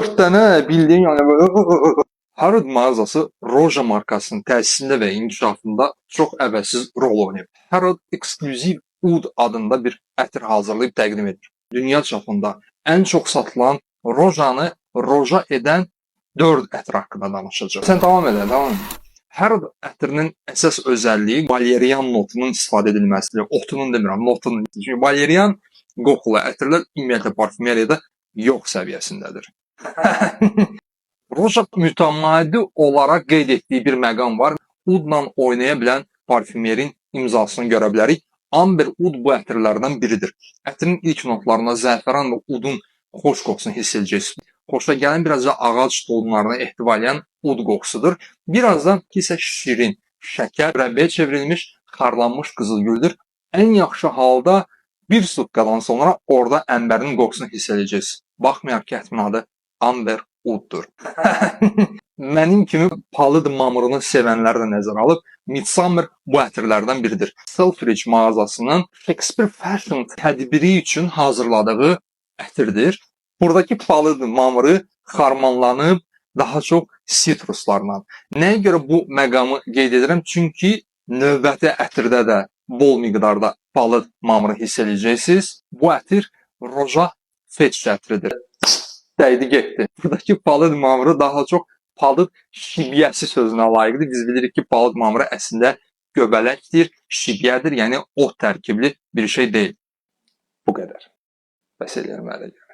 4 dənə bildiyin yəni böyle Harrod mağazası Roja markasının təsisində və inkişafında çox əvəzsiz rol oynayıb. Harrod ekskluziv Oud adında bir ətir hazırlayıb təqdim edir. Dünya çapında ən çox satılan Rojanı roja edən 4 ətir haqqında danışacağıq. Sən davam edin, davam edin. Harrod ətirinin əsas özəlliyi valeriyan notunun istifadə edilməsidir. Otunun demirəm, notunun. Çünki valeriyan qoxulu ətirlər ümumiyyətlə parfümeriyada yox səviyyəsindədir. Roja mütəmadi olaraq qeyd etdiyi bir məqam var. Oudla oynaya bilən parfümerin imzasını görə bilərik. Amber Oud bu ətirlərdən biridir. Ətirin ilk notlarında zəfəran və Oudun xoş qoxusunu hiss edəcəksiniz. Xoşa gələn biraz da ağac dolunlarını ehtivalayan Oud qoxusudur. Birazdan isə şirin, şəkər, mürəbbəyə çevrilmiş, xarlanmış qızılgüldür. Ən yaxşı halda bir sutkadan sonra orada əmbərin qoxusunu hiss edəcəksiniz. Baxmayaraq ki, ətirin adı Amber Ouddur. Mənim kimi palıd mamırını sevənlər də nəzərə alıb, Midsummer bu ətirlərdən biridir. Selfridge mağazasının Shakespeare Fashion tədbiri üçün hazırladığı ətirdir. Buradakı palıd mamırı xarmanlanıb daha çox sitruslarla. Nəyə görə bu məqamı qeyd edirəm? Çünki növbəti ətirdə də bol miqdarda palıd mamırı hiss edəcəksiniz. Bu ətir Roja Fetch ətiridir. Dəydi getdi. Buradakı palıd mamırı daha çox palıd şibyəsi sözünə layiqdir. Biz bilirik ki, palıd mamırı əslində göbələkdir, şibyədir, yəni ot tərkibli bir şey deyil. Bu qədər. Bəs eləyirəm, hələ gəl.